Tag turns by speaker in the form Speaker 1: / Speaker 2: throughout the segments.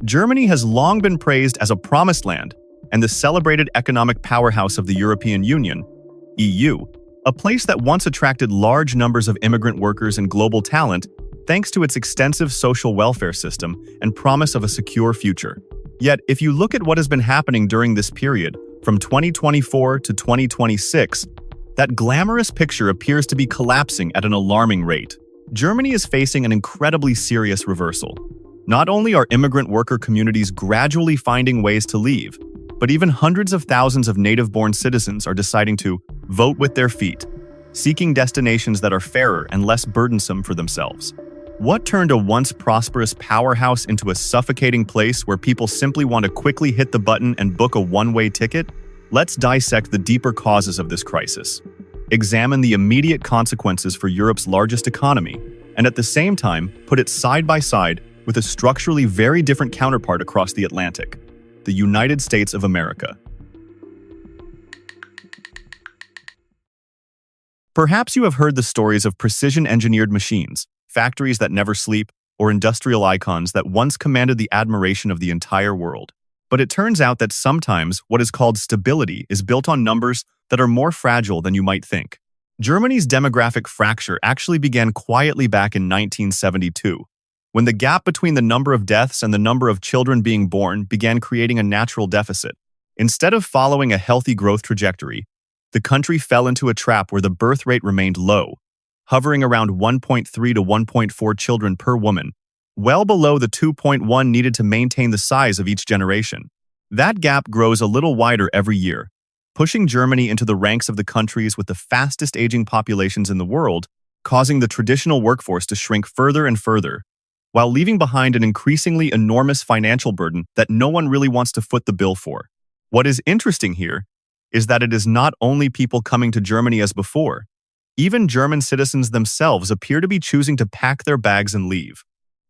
Speaker 1: Germany has long been praised as a promised land and the celebrated economic powerhouse of the European Union, EU, a place that once attracted large numbers of immigrant workers and global talent thanks to its extensive social welfare system and promise of a secure future. Yet, if you look at what has been happening during this period, from 2024 to 2026, that glamorous picture appears to be collapsing at an alarming rate. Germany is facing an incredibly serious reversal. Not only are immigrant worker communities gradually finding ways to leave, but even hundreds of thousands of native-born citizens are deciding to vote with their feet, seeking destinations that are fairer and less burdensome for themselves. What turned a once prosperous powerhouse into a suffocating place where people simply want to quickly hit the button and book a one-way ticket? Let's dissect the deeper causes of this crisis, examine the immediate consequences for Europe's largest economy, and at the same time put it side by side with a structurally very different counterpart across the Atlantic, the United States of America. Perhaps you have heard the stories of precision-engineered machines, factories that never sleep, or industrial icons that once commanded the admiration of the entire world. But it turns out that sometimes what is called stability is built on numbers that are more fragile than you might think. Germany's demographic fracture actually began quietly back in 1972, when the gap between the number of deaths and the number of children being born began creating a natural deficit. Instead of following a healthy growth trajectory, the country fell into a trap where the birth rate remained low, hovering around 1.3 to 1.4 children per woman, well below the 2.1 needed to maintain the size of each generation. That gap grows a little wider every year, pushing Germany into the ranks of the countries with the fastest aging populations in the world, causing the traditional workforce to shrink further and further, while leaving behind an increasingly enormous financial burden that no one really wants to foot the bill for. What is interesting here is that it is not only people coming to Germany as before. Even German citizens themselves appear to be choosing to pack their bags and leave.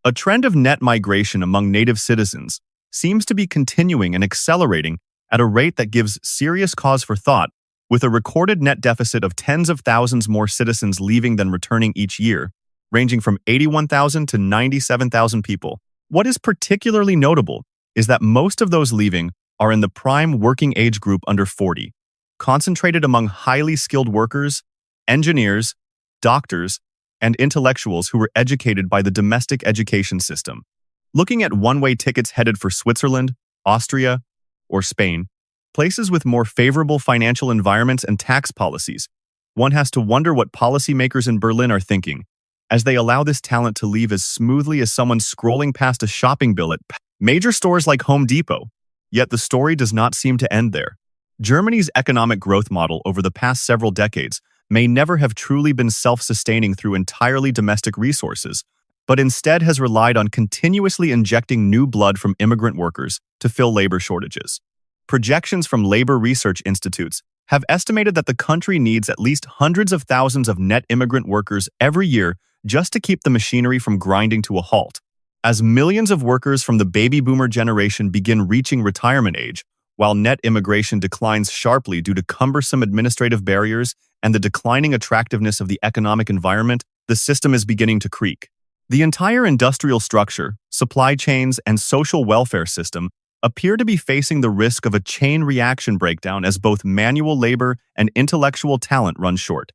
Speaker 1: A trend of net migration among native citizens seems to be continuing and accelerating at a rate that gives serious cause for thought, with a recorded net deficit of tens of thousands more citizens leaving than returning each year, ranging from 81,000 to 97,000 people. What is particularly notable is that most of those leaving are in the prime working age group under 40, concentrated among highly skilled workers, engineers, doctors, and intellectuals who were educated by the domestic education system. Looking at one-way tickets headed for Switzerland, Austria, or Spain, places with more favorable financial environments and tax policies, one has to wonder what policymakers in Berlin are thinking, as they allow this talent to leave as smoothly as someone scrolling past a shopping bill at major stores like Home Depot. Yet the story does not seem to end there. Germany's economic growth model over the past several decades may never have truly been self-sustaining through entirely domestic resources, but instead has relied on continuously injecting new blood from immigrant workers to fill labor shortages. Projections from labor research institutes have estimated that the country needs at least hundreds of thousands of net immigrant workers every year just to keep the machinery from grinding to a halt. As millions of workers from the baby boomer generation begin reaching retirement age, while net immigration declines sharply due to cumbersome administrative barriers and the declining attractiveness of the economic environment, the system is beginning to creak. The entire industrial structure, supply chains, and social welfare system appear to be facing the risk of a chain reaction breakdown as both manual labor and intellectual talent run short.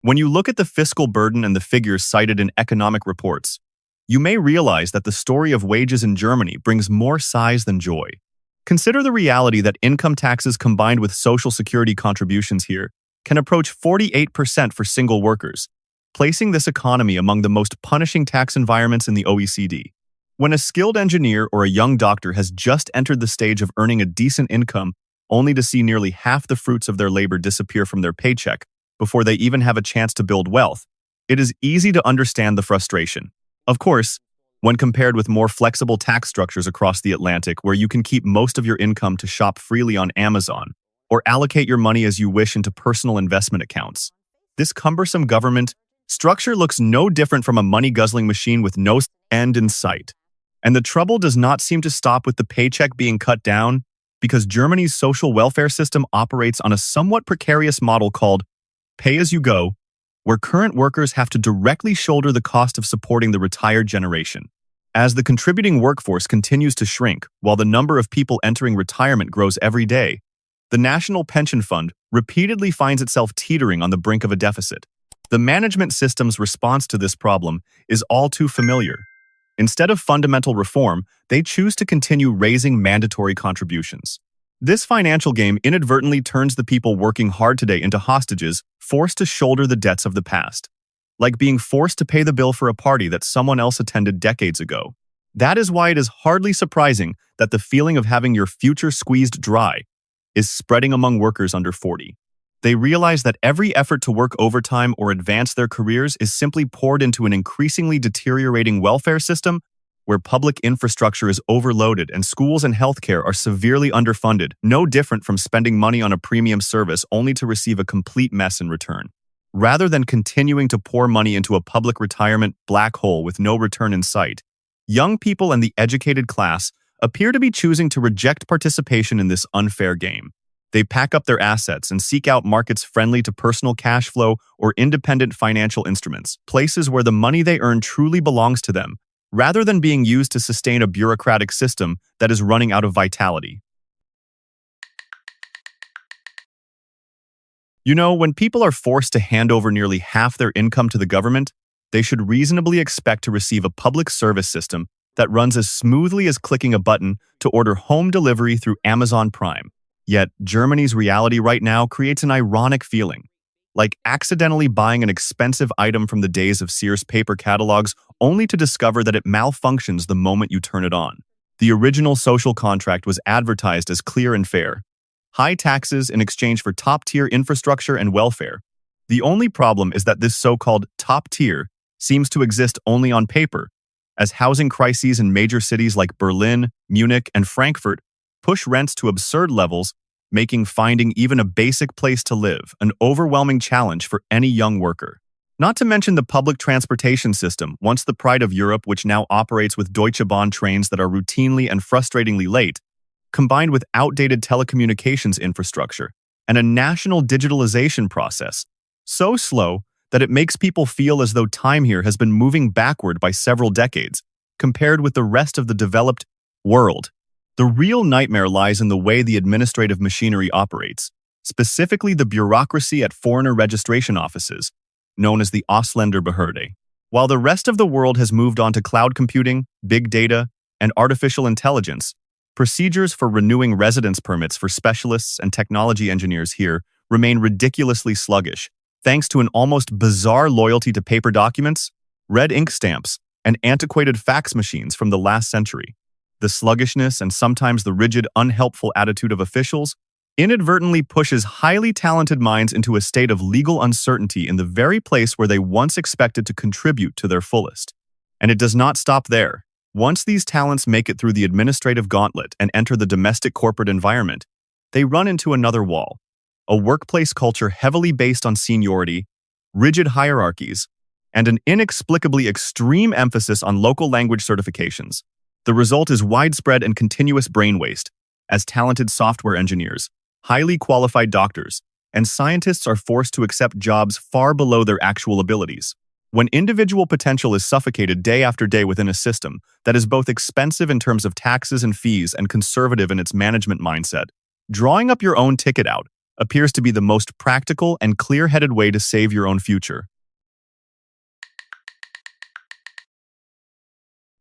Speaker 1: When you look at the fiscal burden and the figures cited in economic reports, you may realize that the story of wages in Germany brings more sighs than joy. Consider the reality that income taxes combined with social security contributions here can approach 48% for single workers, placing this economy among the most punishing tax environments in the OECD. When a skilled engineer or a young doctor has just entered the stage of earning a decent income, only to see nearly half the fruits of their labor disappear from their paycheck before they even have a chance to build wealth, it is easy to understand the frustration. Of course, when compared with more flexible tax structures across the Atlantic where you can keep most of your income to shop freely on Amazon or allocate your money as you wish into personal investment accounts, this cumbersome government structure looks no different from a money-guzzling machine with no end in sight. And the trouble does not seem to stop with the paycheck being cut down, because Germany's social welfare system operates on a somewhat precarious model called pay-as-you-go, where current workers have to directly shoulder the cost of supporting the retired generation. As the contributing workforce continues to shrink, while the number of people entering retirement grows every day, the National Pension Fund repeatedly finds itself teetering on the brink of a deficit. The management system's response to this problem is all too familiar. Instead of fundamental reform, they choose to continue raising mandatory contributions. This financial game inadvertently turns the people working hard today into hostages, forced to shoulder the debts of the past. Like being forced to pay the bill for a party that someone else attended decades ago. That is why it is hardly surprising that the feeling of having your future squeezed dry is spreading among workers under 40. They realize that every effort to work overtime or advance their careers is simply poured into an increasingly deteriorating welfare system where public infrastructure is overloaded and schools and healthcare are severely underfunded, no different from spending money on a premium service only to receive a complete mess in return. Rather than continuing to pour money into a public retirement black hole with no return in sight, young people and the educated class appear to be choosing to reject participation in this unfair game. They pack up their assets and seek out markets friendly to personal cash flow or independent financial instruments, places where the money they earn truly belongs to them, rather than being used to sustain a bureaucratic system that is running out of vitality. You know, when people are forced to hand over nearly half their income to the government, they should reasonably expect to receive a public service system that runs as smoothly as clicking a button to order home delivery through Amazon Prime. Yet, Germany's reality right now creates an ironic feeling, like accidentally buying an expensive item from the days of Sears paper catalogs only to discover that it malfunctions the moment you turn it on. The original social contract was advertised as clear and fair. High taxes in exchange for top-tier infrastructure and welfare. The only problem is that this so-called top tier seems to exist only on paper, as housing crises in major cities like Berlin, Munich, and Frankfurt push rents to absurd levels, making finding even a basic place to live an overwhelming challenge for any young worker. Not to mention the public transportation system, once the pride of Europe, which now operates with Deutsche Bahn trains that are routinely and frustratingly late, combined with outdated telecommunications infrastructure and a national digitalization process so slow that it makes people feel as though time here has been moving backward by several decades, compared with the rest of the developed world. The real nightmare lies in the way the administrative machinery operates, specifically the bureaucracy at foreigner registration offices, known as the Ausländerbehörde. While the rest of the world has moved on to cloud computing, big data, and artificial intelligence, procedures for renewing residence permits for specialists and technology engineers here remain ridiculously sluggish, thanks to an almost bizarre loyalty to paper documents, red ink stamps, and antiquated fax machines from the last century. The sluggishness and sometimes the rigid, unhelpful attitude of officials inadvertently pushes highly talented minds into a state of legal uncertainty in the very place where they once expected to contribute to their fullest. And it does not stop there. Once these talents make it through the administrative gauntlet and enter the domestic corporate environment, they run into another wall, a workplace culture heavily based on seniority, rigid hierarchies, and an inexplicably extreme emphasis on local language certifications. The result is widespread and continuous brain waste, as talented software engineers, highly qualified doctors, and scientists are forced to accept jobs far below their actual abilities. When individual potential is suffocated day after day within a system that is both expensive in terms of taxes and fees and conservative in its management mindset, drawing up your own ticket out appears to be the most practical and clear-headed way to save your own future.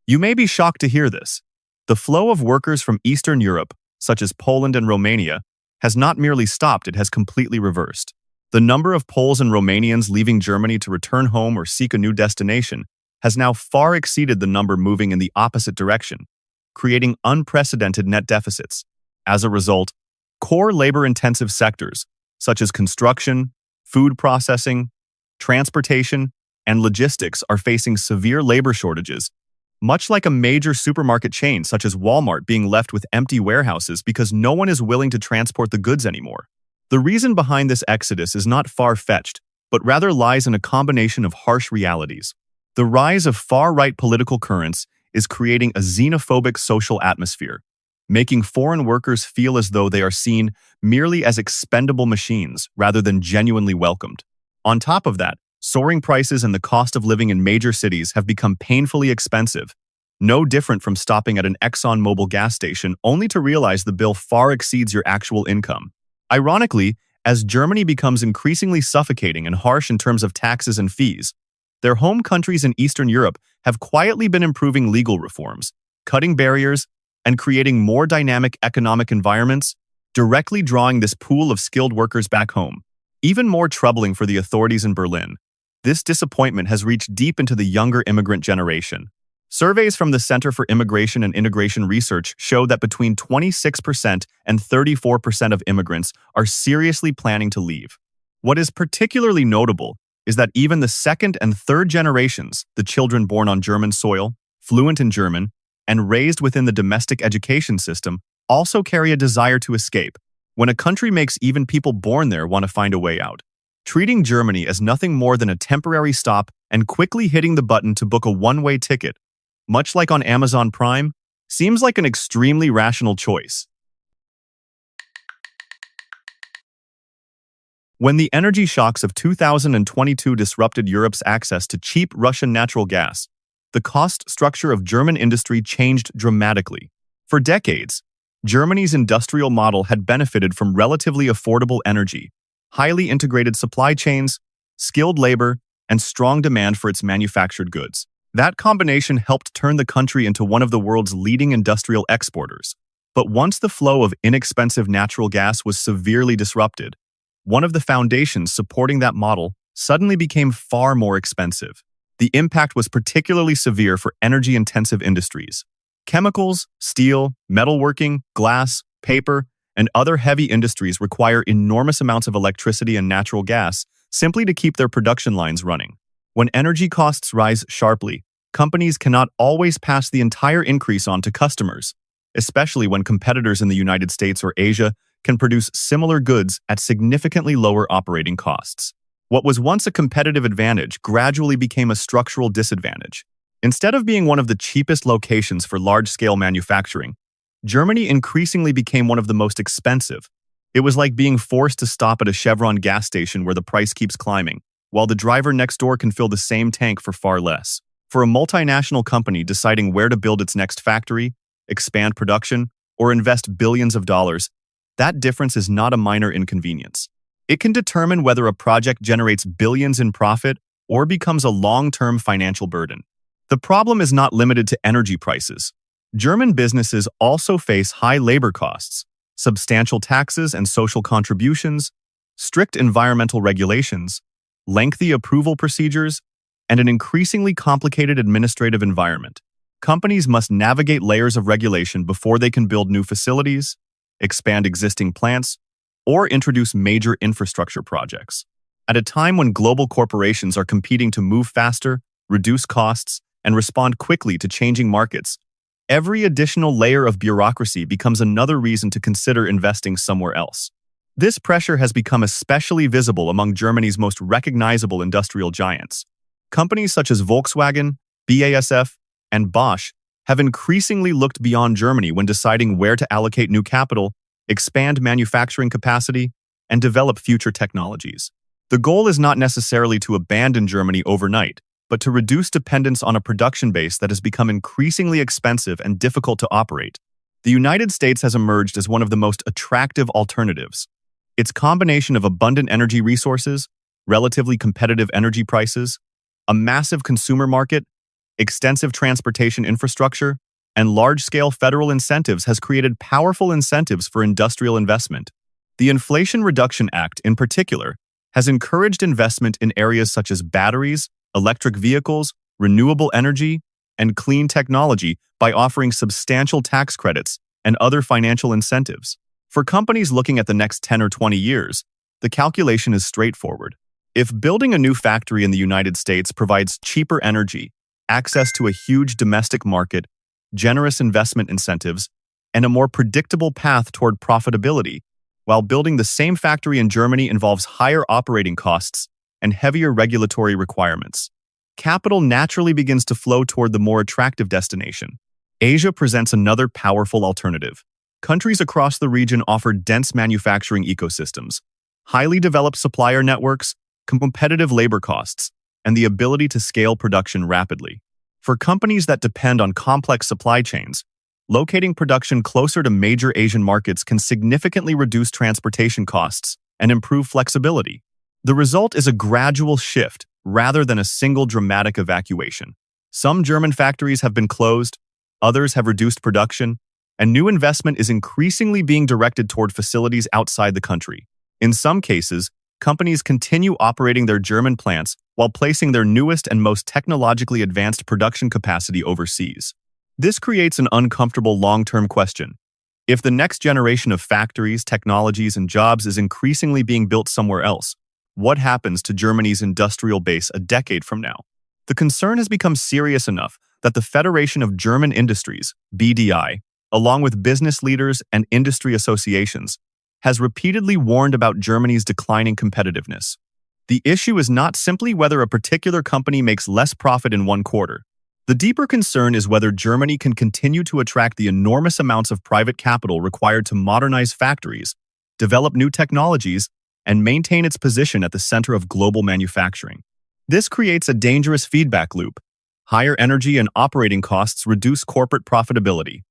Speaker 1: You may be shocked to hear this. The flow of workers from Eastern Europe, such as Poland and Romania, has not merely stopped, it has completely reversed. The number of Poles and Romanians leaving Germany to return home or seek a new destination has now far exceeded the number moving in the opposite direction, creating unprecedented net deficits. As a result, core labor-intensive sectors, such as construction, food processing, transportation, and logistics are facing severe labor shortages, much like a major supermarket chain such as Walmart being left with empty warehouses because no one is willing to transport the goods anymore. The reason behind this exodus is not far-fetched, but rather lies in a combination of harsh realities. The rise of far-right political currents is creating a xenophobic social atmosphere, making foreign workers feel as though they are seen merely as expendable machines rather than genuinely welcomed. On top of that, Soaring prices and the cost of living in major cities have become painfully expensive, no different from stopping at an ExxonMobil gas station only to realize the bill far exceeds your actual income. Ironically, as Germany becomes increasingly suffocating and harsh in terms of taxes and fees, their home countries in Eastern Europe have quietly been improving legal reforms, cutting barriers, and creating more dynamic economic environments, directly drawing this pool of skilled workers back home. Even more troubling for the authorities in Berlin, this disappointment has reached deep into the younger immigrant generation. Surveys from the Center for Immigration and Integration Research show that between 26% and 34% of immigrants are seriously planning to leave. What is particularly notable is that even the second and third generations, the children born on German soil, fluent in German, and raised within the domestic education system, also carry a desire to escape. When a country makes even people born there want to find a way out, treating Germany as nothing more than a temporary stop and quickly hitting the button to book a one-way ticket, much like on Amazon Prime, seems like an extremely rational choice. When the energy shocks of 2022 disrupted Europe's access to cheap Russian natural gas, the cost structure of German industry changed dramatically. For decades, Germany's industrial model had benefited from relatively affordable energy, highly integrated supply chains, skilled labor, and strong demand for its manufactured goods. That combination helped turn the country into one of the world's leading industrial exporters. But once the flow of inexpensive natural gas was severely disrupted, one of the foundations supporting that model suddenly became far more expensive. The impact was particularly severe for energy-intensive industries. Chemicals, steel, metalworking, glass, paper, and other heavy industries require enormous amounts of electricity and natural gas simply to keep their production lines running. When energy costs rise sharply, companies cannot always pass the entire increase on to customers, especially when competitors in the United States or Asia can produce similar goods at significantly lower operating costs. What was once a competitive advantage gradually became a structural disadvantage. Instead of being one of the cheapest locations for large-scale manufacturing, Germany increasingly became one of the most expensive. It was like being forced to stop at a Chevron gas station where the price keeps climbing, while the driver next door can fill the same tank for far less. For a multinational company deciding where to build its next factory, expand production, or invest billions of dollars, that difference is not a minor inconvenience. It can determine whether a project generates billions in profit or becomes a long-term financial burden. The problem is not limited to energy prices. German businesses also face high labor costs, substantial taxes and social contributions, strict environmental regulations, lengthy approval procedures, and an increasingly complicated administrative environment. Companies must navigate layers of regulation before they can build new facilities, expand existing plants, or introduce major infrastructure projects. At a time when global corporations are competing to move faster, reduce costs, and respond quickly to changing markets, every additional layer of bureaucracy becomes another reason to consider investing somewhere else. This pressure has become especially visible among Germany's most recognizable industrial giants. Companies such as Volkswagen, BASF, and Bosch have increasingly looked beyond Germany when deciding where to allocate new capital, expand manufacturing capacity, and develop future technologies. The goal is not necessarily to abandon Germany overnight, but to reduce dependence on a production base that has become increasingly expensive and difficult to operate. The United States has emerged as one of the most attractive alternatives. Its combination of abundant energy resources, relatively competitive energy prices, a massive consumer market, extensive transportation infrastructure, and large-scale federal incentives has created powerful incentives for industrial investment. The Inflation Reduction Act, in particular, has encouraged investment in areas such as batteries, electric vehicles, renewable energy, and clean technology by offering substantial tax credits and other financial incentives. For companies looking at the next 10 or 20 years, the calculation is straightforward. If building a new factory in the United States provides cheaper energy, access to a huge domestic market, generous investment incentives, and a more predictable path toward profitability, while building the same factory in Germany involves higher operating costs and heavier regulatory requirements, capital naturally begins to flow toward the more attractive destination. Asia presents another powerful alternative. Countries across the region offer dense manufacturing ecosystems, highly developed supplier networks, competitive labor costs, and the ability to scale production rapidly. For companies that depend on complex supply chains, locating production closer to major Asian markets can significantly reduce transportation costs and improve flexibility. The result is a gradual shift rather than a single dramatic evacuation. Some German factories have been closed, others have reduced production, and new investment is increasingly being directed toward facilities outside the country. In some cases, companies continue operating their German plants while placing their newest and most technologically advanced production capacity overseas. This creates an uncomfortable long-term question. If the next generation of factories, technologies, and jobs is increasingly being built somewhere else, what happens to Germany's industrial base a decade from now? The concern has become serious enough that the Federation of German Industries, BDI, along with business leaders and industry associations, has repeatedly warned about Germany's declining competitiveness. The issue is not simply whether a particular company makes less profit in one quarter. The deeper concern is whether Germany can continue to attract the enormous amounts of private capital required to modernize factories, develop new technologies, and maintain its position at the center of global manufacturing. This creates a dangerous feedback loop. Higher energy and operating costs reduce corporate profitability.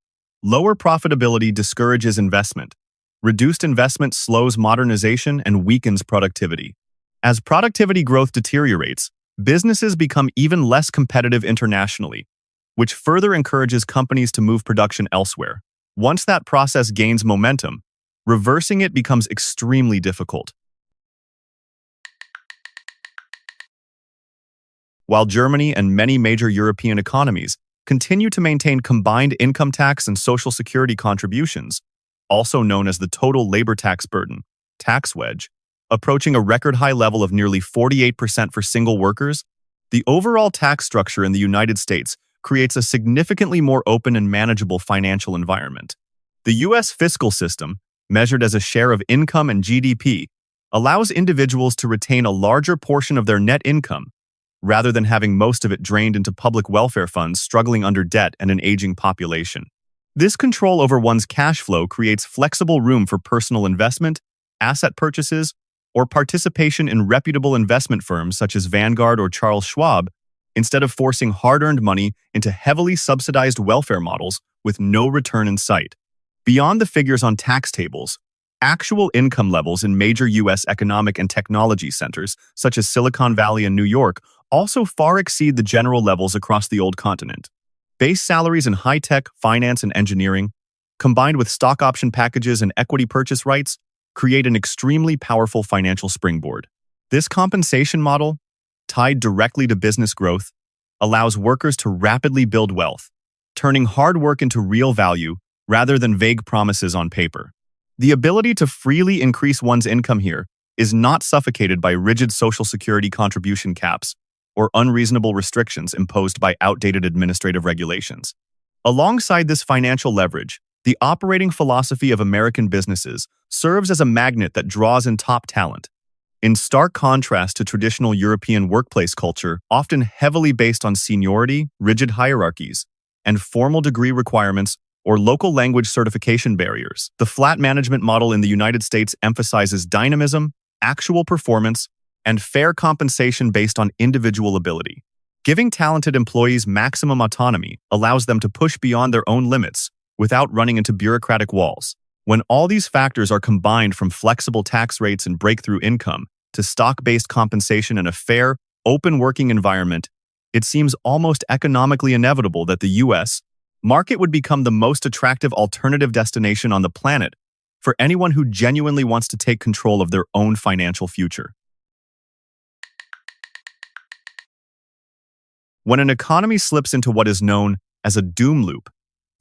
Speaker 1: Lower profitability discourages investment. Reduced investment slows modernization and weakens productivity. As productivity growth deteriorates, businesses become even less competitive internationally, which further encourages companies to move production elsewhere. Once that process gains momentum, reversing it becomes extremely difficult. While Germany and many major European economies continue to maintain combined income tax and social security contributions, also known as the total labor tax burden, tax wedge, approaching a record high level of nearly 48% for single workers, the overall tax structure in the United States creates a significantly more open and manageable financial environment. The U.S. fiscal system, measured as a share of income and GDP, allows individuals to retain a larger portion of their net income, rather than having most of it drained into public welfare funds struggling under debt and an aging population. This control over one's cash flow creates flexible room for personal investment, asset purchases, or participation in reputable investment firms such as Vanguard or Charles Schwab, instead of forcing hard-earned money into heavily subsidized welfare models with no return in sight. Beyond the figures on tax tables, actual income levels in major U.S. economic and technology centers, such as Silicon Valley and New York, also far exceed the general levels across the old continent. Base salaries in high-tech, finance, and engineering, combined with stock option packages and equity purchase rights, create an extremely powerful financial springboard. This compensation model, tied directly to business growth, allows workers to rapidly build wealth, turning hard work into real value rather than vague promises on paper. The ability to freely increase one's income here is not suffocated by rigid Social Security contribution caps or unreasonable restrictions imposed by outdated administrative regulations. Alongside this financial leverage, the operating philosophy of American businesses serves as a magnet that draws in top talent. In stark contrast to traditional European workplace culture, often heavily based on seniority, rigid hierarchies, and formal degree requirements or local language certification barriers, the flat management model in the United States emphasizes dynamism, actual performance, and fair compensation based on individual ability. Giving talented employees maximum autonomy allows them to push beyond their own limits without running into bureaucratic walls. When all these factors are combined, from flexible tax rates and breakthrough income to stock-based compensation and a fair, open working environment, it seems almost economically inevitable that the U.S. market would become the most attractive alternative destination on the planet for anyone who genuinely wants to take control of their own financial future. When an economy slips into what is known as a doom loop,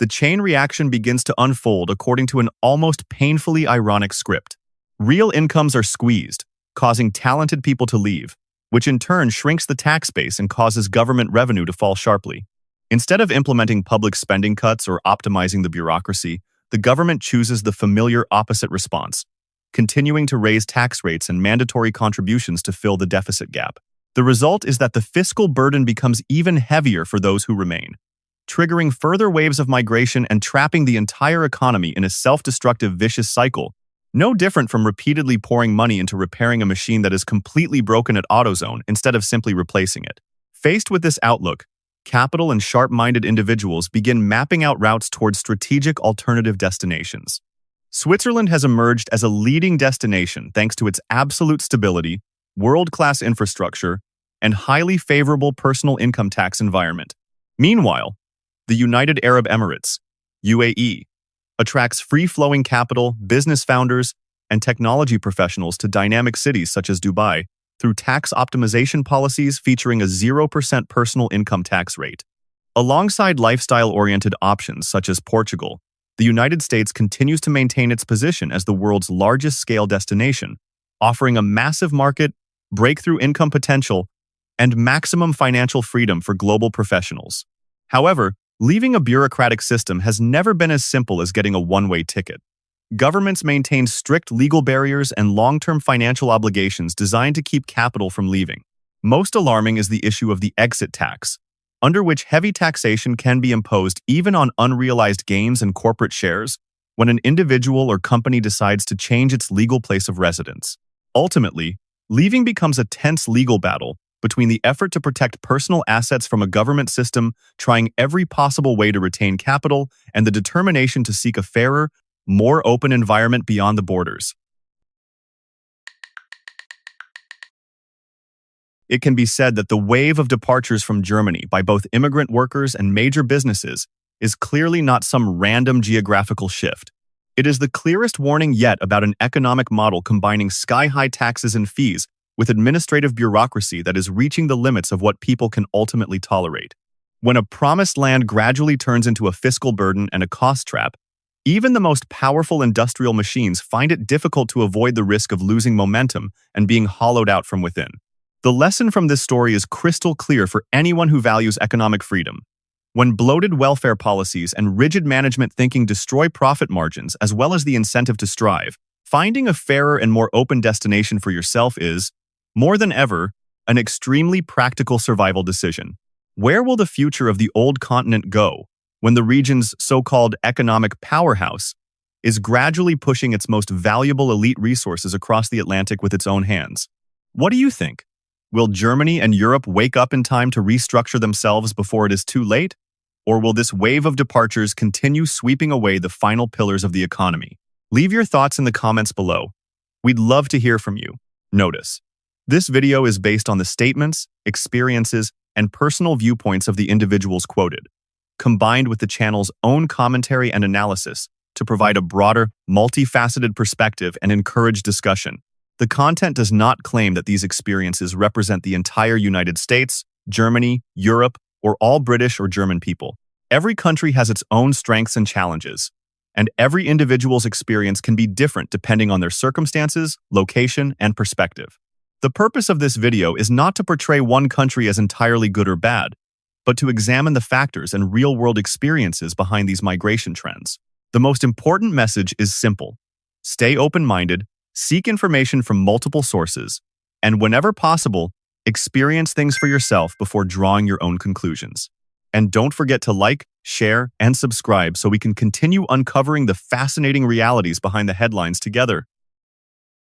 Speaker 1: the chain reaction begins to unfold according to an almost painfully ironic script. Real incomes are squeezed, causing talented people to leave, which in turn shrinks the tax base and causes government revenue to fall sharply. Instead of implementing public spending cuts or optimizing the bureaucracy, the government chooses the familiar opposite response, continuing to raise tax rates and mandatory contributions to fill the deficit gap. The result is that the fiscal burden becomes even heavier for those who remain, triggering further waves of migration and trapping the entire economy in a self-destructive vicious cycle No different from repeatedly pouring money into repairing a machine that is completely broken at AutoZone instead of simply replacing it. Faced with this outlook, capital and sharp-minded individuals begin mapping out routes towards strategic alternative destinations. Switzerland has emerged as a leading destination thanks to its absolute stability, world-class infrastructure, and highly favorable personal income tax environment. Meanwhile, the United Arab Emirates, UAE, attracts free-flowing capital, business founders, and technology professionals to dynamic cities such as Dubai through tax optimization policies featuring a 0% personal income tax rate. Alongside lifestyle-oriented options such as Portugal, the United States continues to maintain its position as the world's largest scale destination, offering a massive market, breakthrough income potential, and maximum financial freedom for global professionals. However, leaving a bureaucratic system has never been as simple as getting a one-way ticket. Governments maintain strict legal barriers and long-term financial obligations designed to keep capital from leaving. Most alarming is the issue of the exit tax, under which heavy taxation can be imposed even on unrealized gains and corporate shares when an individual or company decides to change its legal place of residence. Ultimately, leaving becomes a tense legal battle between the effort to protect personal assets from a government system trying every possible way to retain capital and the determination to seek a fairer, more open environment beyond the borders. It can be said that the wave of departures from Germany by both immigrant workers and major businesses is clearly not some random geographical shift. It is the clearest warning yet about an economic model combining sky-high taxes and fees with administrative bureaucracy that is reaching the limits of what people can ultimately tolerate. When a promised land gradually turns into a fiscal burden and a cost trap, even the most powerful industrial machines find it difficult to avoid the risk of losing momentum and being hollowed out from within. The lesson from this story is crystal clear for anyone who values economic freedom. When bloated welfare policies and rigid management thinking destroy profit margins as well as the incentive to strive, finding a fairer and more open destination for yourself is, more than ever, an extremely practical survival decision. Where will the future of the old continent go when the region's so-called economic powerhouse is gradually pushing its most valuable elite resources across the Atlantic with its own hands? What do you think? Will Germany and Europe wake up in time to restructure themselves before it is too late? Or will this wave of departures continue sweeping away the final pillars of the economy? Leave your thoughts in the comments below. We'd love to hear from you. Notice, this video is based on the statements, experiences, and personal viewpoints of the individuals quoted, combined with the channel's own commentary and analysis to provide a broader, multifaceted perspective and encourage discussion. The content does not claim that these experiences represent the entire United States, Germany, Europe, or all British or German people. Every country has its own strengths and challenges, and every individual's experience can be different depending on their circumstances, location, and perspective. The purpose of this video is not to portray one country as entirely good or bad, but to examine the factors and real-world experiences behind these migration trends. The most important message is simple. Stay open-minded, seek information from multiple sources, and whenever possible, experience things for yourself before drawing your own conclusions. And don't forget to like, share, and subscribe so we can continue uncovering the fascinating realities behind the headlines together.